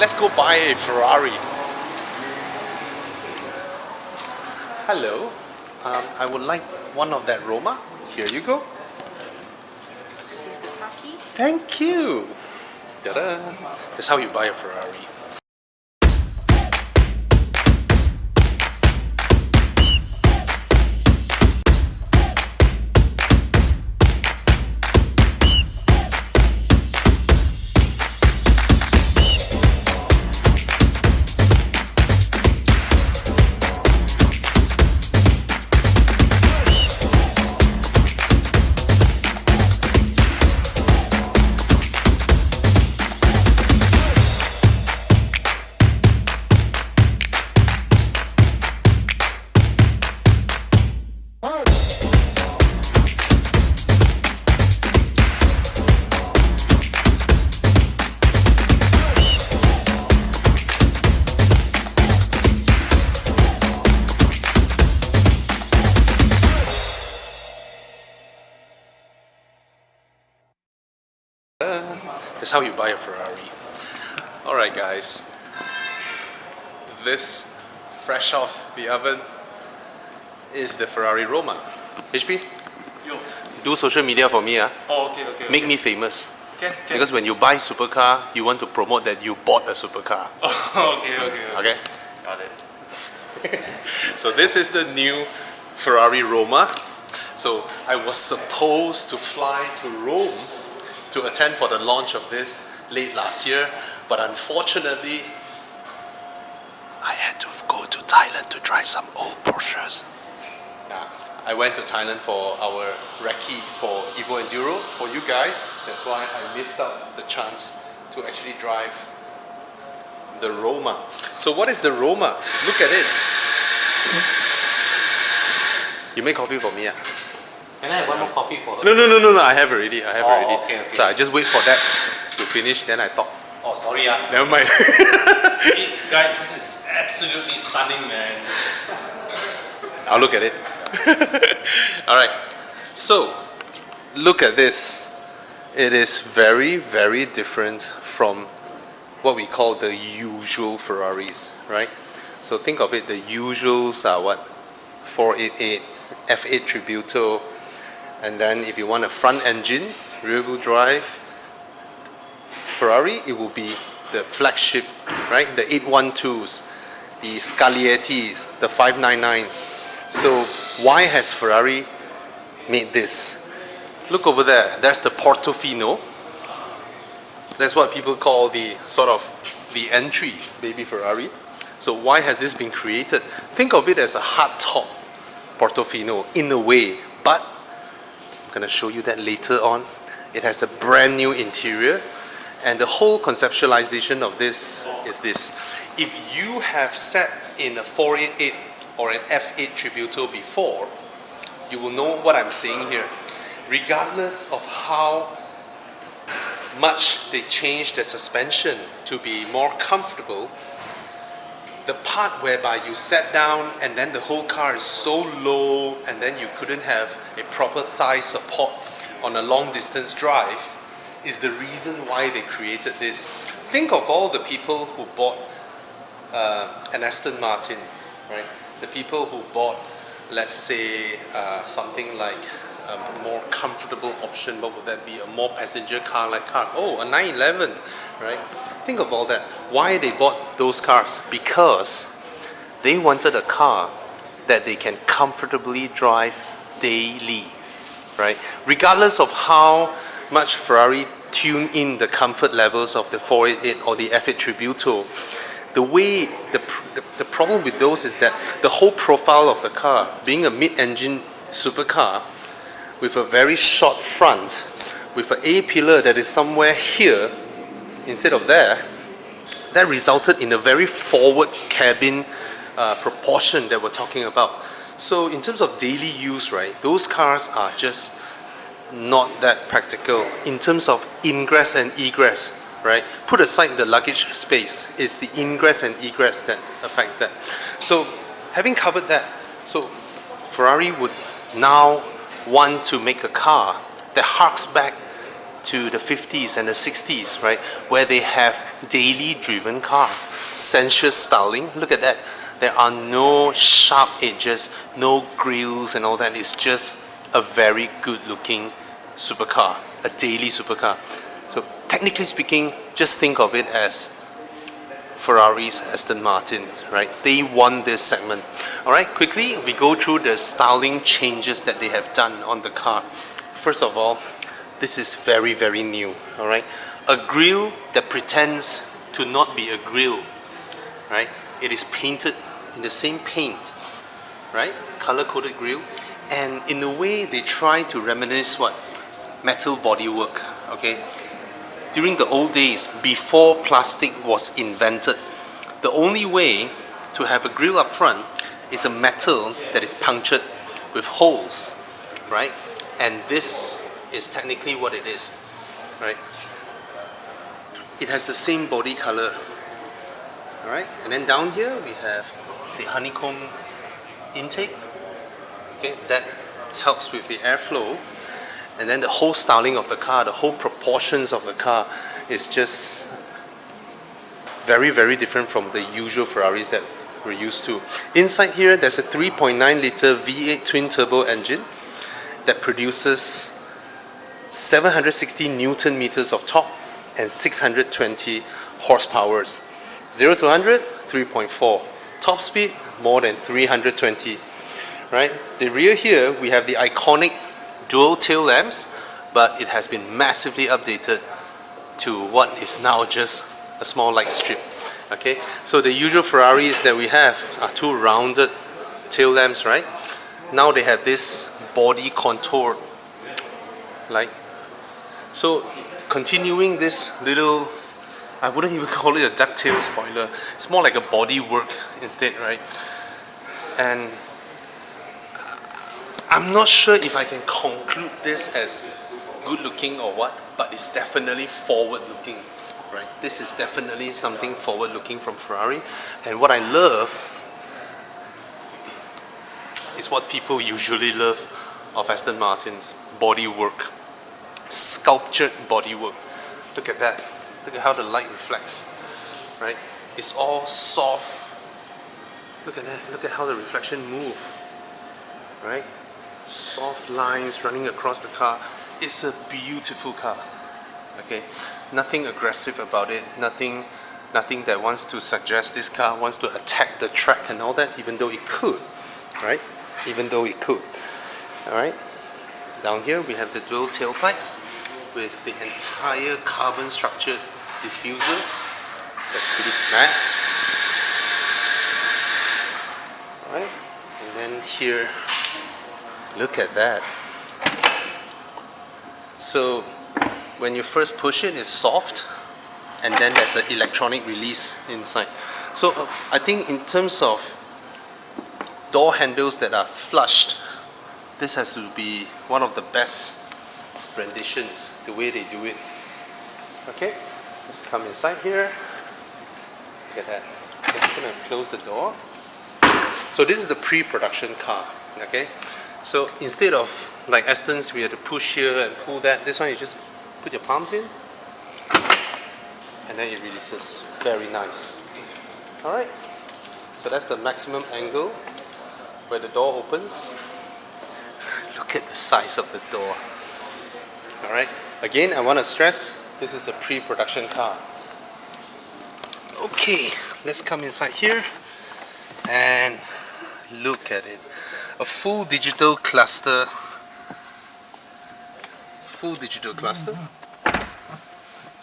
Let's go buy a Ferrari. Hello, I would like one of that Roma. Here you go. This is the car key. Thank you. Ta-da! That's how you buy a Ferrari. That's how you buy a Ferrari. Alright guys, this fresh off the oven is the Ferrari Roma. HP, Yo. do social media for me. Oh, okay. Make me famous. Can. Because when you buy supercar, you want to promote that you bought a supercar. Oh, okay. Okay? Got it. So this is the new Ferrari Roma. So I was supposed to fly to Rome to attend for the launch of this late last year, but unfortunately I had to go to Thailand to drive some old Porsches. I went to Thailand for our recce for Evo Enduro for you guys. That's why I missed out the chance to actually drive the Roma. So what is the Roma? Look at it. You make coffee for me? Can I have one more coffee for her? No, I have already. Okay. So I just wait for that to finish, then I talk. Oh, sorry. Never mind. Guys, this is absolutely stunning, man. I'll look at it. Alright, so look at this. It is very, very different from what we call the usual Ferraris, right? So think of it, the usuals are what? 488, F8 Tributo, and then if you want a front engine, rear wheel drive Ferrari, it will be the flagship, right? The 812s, the Scagliettis, the 599s. So why has Ferrari made this? Look over there, there's the Portofino. That's what people call the sort of the entry baby Ferrari. So why has this been created? Think of it as a hardtop Portofino in a way, but I'm gonna show you that later on. It has a brand new interior, and the whole conceptualization of this is this. If you have sat in a 488 or an F8 Tributo before, you will know what I'm saying here. Regardless of how much they changed the suspension to be more comfortable, the part whereby you sat down and then the whole car is so low and then you couldn't have a proper thigh support on a long distance drive is the reason why they created this. Think of all the people who bought an Aston Martin, right? The people who bought, let's say, something like a more comfortable option. What would that be? A more passenger car like car. Oh, a 911, right? Think of all that. Why they bought those cars? Because they wanted a car that they can comfortably drive daily, right? Regardless of how much Ferrari tune in the comfort levels of the 488 or the F8 Tributo, the problem with those is that the whole profile of the car, being a mid-engine supercar with a very short front, with an A-pillar that is somewhere here instead of there, that resulted in a very forward cabin proportion that we're talking about. So in terms of daily use, right, those cars are just not that practical in terms of ingress and egress, right? Put aside the luggage space, it's the ingress and egress that affects that. So having covered that, so Ferrari would now want to make a car that harks back to the 50s and the 60s, right, where they have daily driven cars, sensuous styling. Look at that. There are no sharp edges, no grills and all that. It's just a very good looking supercar, a daily supercar. So technically speaking, just think of it as Ferrari's Aston Martin, right? They won this segment. All right, quickly we go through the styling changes that they have done on the car. First of all, this is very, very new. All right, a grille that pretends to not be a grille, right? It is painted in the same paint, right? Color-coded grille, and in a way they try to reminisce what? Metal bodywork. Okay. During the old days, before plastic was invented, the only way to have a grille up front is a metal that is punctured with holes, right? And this is technically what it is, right? It has the same body color, all right? And then down here we have the honeycomb intake, okay? That helps with the airflow. And then the whole styling of the car, the whole proportions of the car is just very, very different from the usual Ferraris that we're used to. Inside here, there's a 3.9 liter V8 twin turbo engine that produces 760 Newton meters of torque and 620 horsepower. 0 to 100, 3.4. Top speed, more than 320. Right? The rear here, we have the iconic dual tail lamps, but it has been massively updated to what is now just a small light strip. Okay, so the usual Ferraris that we have are two rounded tail lamps, right? Now they have this body contour light. So continuing this little, I wouldn't even call it a ducktail spoiler, it's more like a body work instead, right? And I'm not sure if I can conclude this as good looking or what, but it's definitely forward looking, right? This is definitely something forward looking from Ferrari. And what I love is what people usually love of Aston Martin's body work. Sculptured body work. Look at that. Look at how the light reflects, right? It's all soft. Look at that. Look at how the reflection moves, right? Soft lines running across the car. It's a beautiful car. Okay, nothing aggressive about it. Nothing that wants to suggest this car wants to attack the track and all that. Even though it could, right? Even though it could. All right. Down here we have the dual tailpipes with the entire carbon structured diffuser. That's pretty mad. All right. And then here. Look at that. So when you first push it, it's soft, and then there's an electronic release inside. So I think in terms of door handles that are flushed, this has to be one of the best renditions, the way they do it. Okay, let's come inside here. Look at that. I'm gonna close the door. So this is a pre-production car, okay? So instead of like Aston's, we had to push here and pull that. This one you just put your palms in, and then it releases. Very nice. All right. So that's the maximum angle where the door opens. Look at the size of the door. All right. Again, I want to stress this is a pre-production car. Okay, let's come inside here and look at it. A full digital cluster.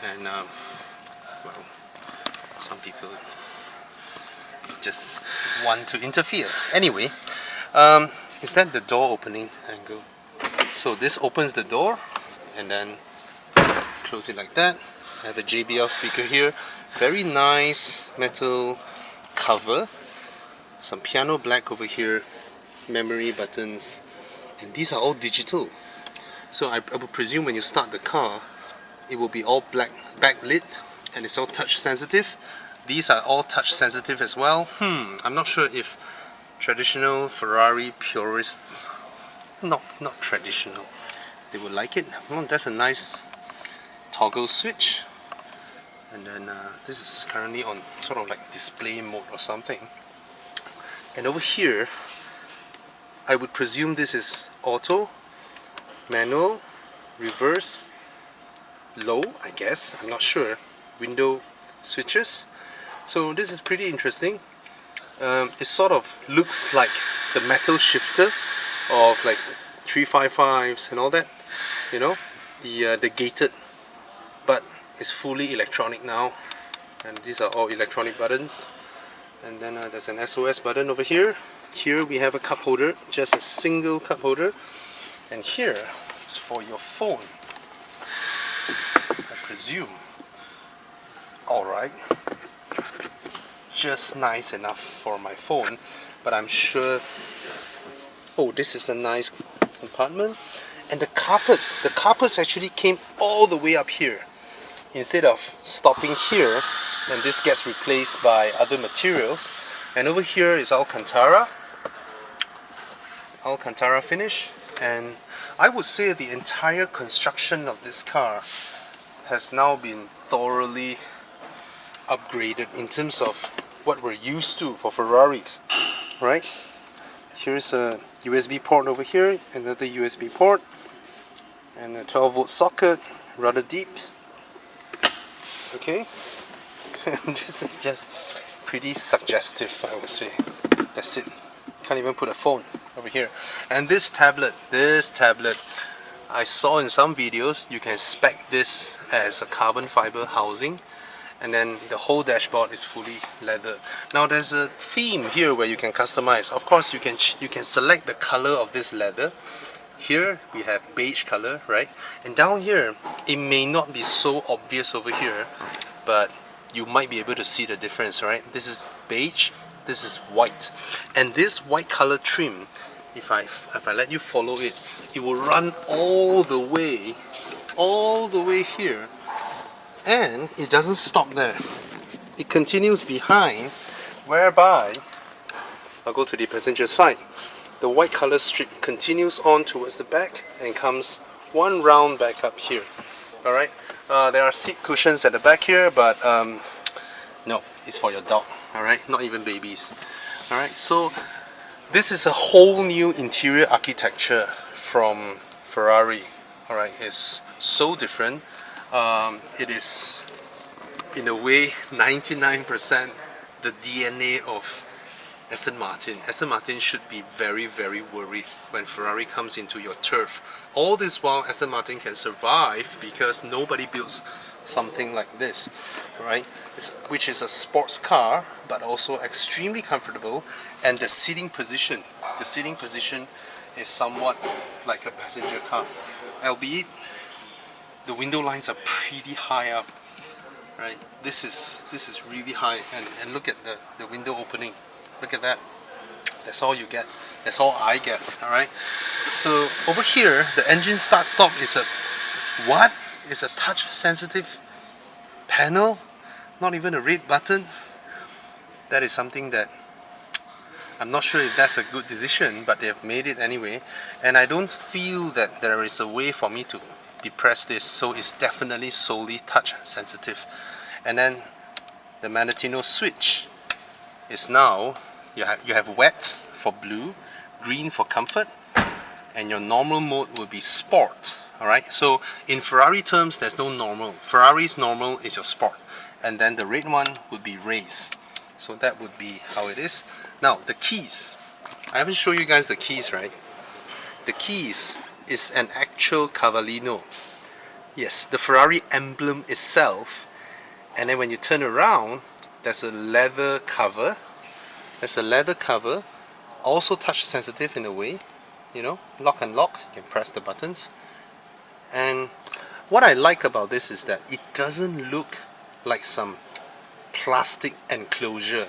And well, some people just want to interfere. Anyway, is that the door opening angle? So this opens the door and then close it like that. I have a JBL speaker here. Very nice metal cover. Some piano black over here. Memory buttons, and these are all digital. So I would presume when you start the car, it will be all black backlit, and it's all touch sensitive. These are all touch sensitive as well. I'm not sure if traditional Ferrari purists, not traditional, they would like it. That's a nice toggle switch, and then this is currently on sort of like display mode or something. And over here, I would presume this is auto, manual, reverse, low, I guess, I'm not sure, window switches. So this is pretty interesting. It sort of looks like the metal shifter of like 355s and all that, you know, the gated, but it's fully electronic now, and these are all electronic buttons. And then there's an SOS button over here. Here we have a cup holder, just a single cup holder, and here it's for your phone, I presume. Alright, just nice enough for my phone, but I'm sure. Oh, this is a nice compartment. And the carpets actually came all the way up here instead of stopping here, and this gets replaced by other materials. And over here is Alcantara finish, and I would say the entire construction of this car has now been thoroughly upgraded in terms of what we're used to for Ferraris, right? Here's a USB port over here, another USB port, and a 12-volt socket, rather deep. Okay, this is just pretty suggestive, I would say. That's it. Can't even put a phone over here. And this tablet, I saw in some videos you can spec this as a carbon fiber housing, and then the whole dashboard is fully leather. Now there's a theme here where you can customize. Of course, you can select the color of this leather. Here we have beige color, right? And down here, it may not be so obvious over here, but you might be able to see the difference, right? This is beige, this is white, and this white color trim, if I let you follow it, it will run all the way here, and it doesn't stop there. It continues behind, whereby I'll go to the passenger side. The white color strip continues on towards the back and comes one round back up here. Alright, there are seat cushions at the back here, but no, it's for your dog. Alright, not even babies. Alright, so this is a whole new interior architecture from Ferrari. Alright, it's so different. It is, in a way, 99% the DNA of Aston Martin. Aston Martin should be very, very worried when Ferrari comes into your turf. All this while Aston Martin can survive because nobody builds something like this, right? Which is a sports car, but also extremely comfortable, and the seating position is somewhat like a passenger car, albeit the window lines are pretty high up, right? This is really high, and look at the window opening. Look at that. That's all you get. That's all I get. Alright. So over here, the engine start stop is a what? It's a touch sensitive panel. Not even a red button. That is something that I'm not sure if that's a good decision, but they have made it anyway. And I don't feel that there is a way for me to depress this, so it's definitely solely touch sensitive. And then the Manettino switch is now you have wet for blue, green for comfort, and your normal mode will be sport. Alright, so in Ferrari terms, there's no normal. Ferrari's normal is your sport, and then the red one would be race. So that would be how it is. Now the keys, I haven't shown you guys the keys, right? The keys is an actual Cavallino. Yes, the Ferrari emblem itself, and then when you turn around, there's a leather cover. There's a leather cover, also touch sensitive in a way, you know, lock and lock, you can press the buttons. And what I like about this is that it doesn't look like some plastic enclosure.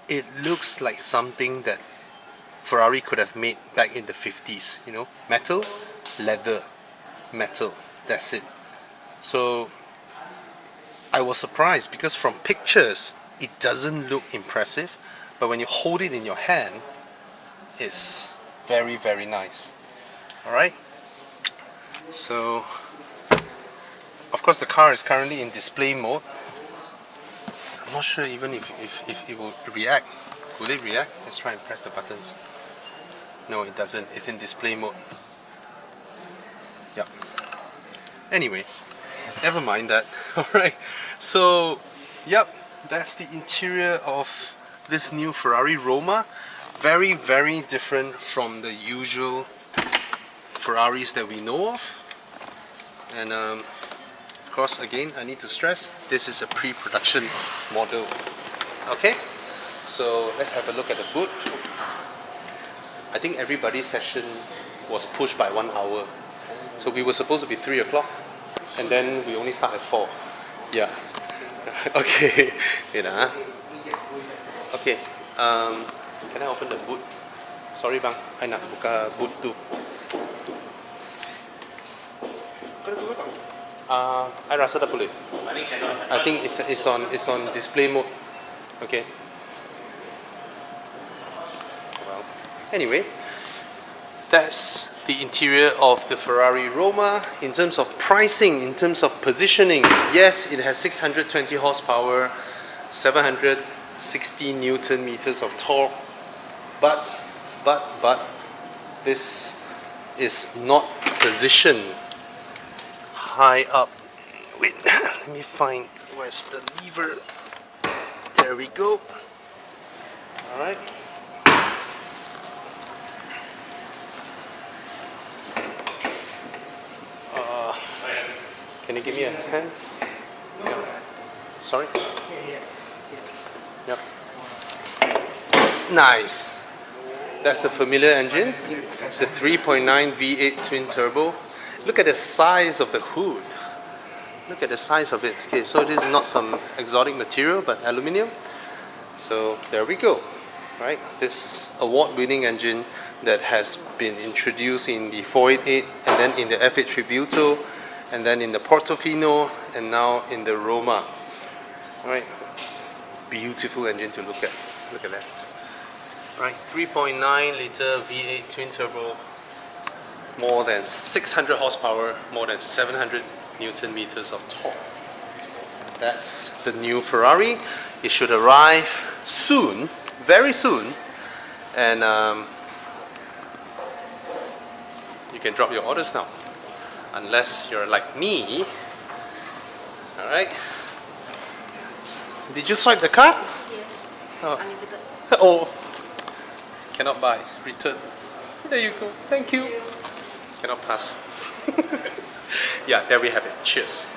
It looks like something that Ferrari could have made back in the 50s, you know, metal, leather, metal, that's it. So I was surprised because from pictures it doesn't look impressive, but when you hold it in your hand, it's very, very nice. Alright, so Of course, the car is currently in display mode. I'm not sure even if it will react. Will it react? Let's try and press the buttons. No, it doesn't. It's in display mode. Yep. Anyway, never mind that. Alright, so, yep, that's the interior of this new Ferrari Roma. Very, very different from the usual Ferraris that we know of. And of course, again, I need to stress, this is a pre-production model. Okay, so let's have a look at the boot. I think everybody's session was pushed by 1 hour. So we were supposed to be 3 o'clock, and then we only start at 4. Yeah. Okay. Wait, okay. Can I open the boot? Sorry bang, I nak buka boot tu. I rasa tak boleh. I think it's on display mode. Okay. Well, anyway, that's the interior of the Ferrari Roma. In terms of pricing, in terms of positioning, yes, it has 620 horsepower, 760 Newton meters of torque, but this is not positioned high up. Wait, let me find where's the lever. There we go. All right. Can you give me a hand? Yeah. Sorry? Yep. Nice. That's the familiar engine, the 3.9 V8 twin turbo. Look at the size of the hood. Look at the size of it. Okay, so this is not some exotic material, but aluminium. So there we go. Right? This award-winning engine that has been introduced in the 488 and then in the F8 Tributo and then in the Portofino and now in the Roma. Right? Beautiful engine to look at. Look at that. Right, 3.9 liter V8 twin turbo, more than 600 horsepower, more than 700 Newton meters of torque. That's the new Ferrari. It should arrive soon, very soon, and you can drop your orders now, unless you're like me. All right. Did you swipe the card? Yes. Oh. Unlimited. Oh. Cannot buy. Return. There you go. Thank you. Cannot pass. Yeah, there we have it. Cheers.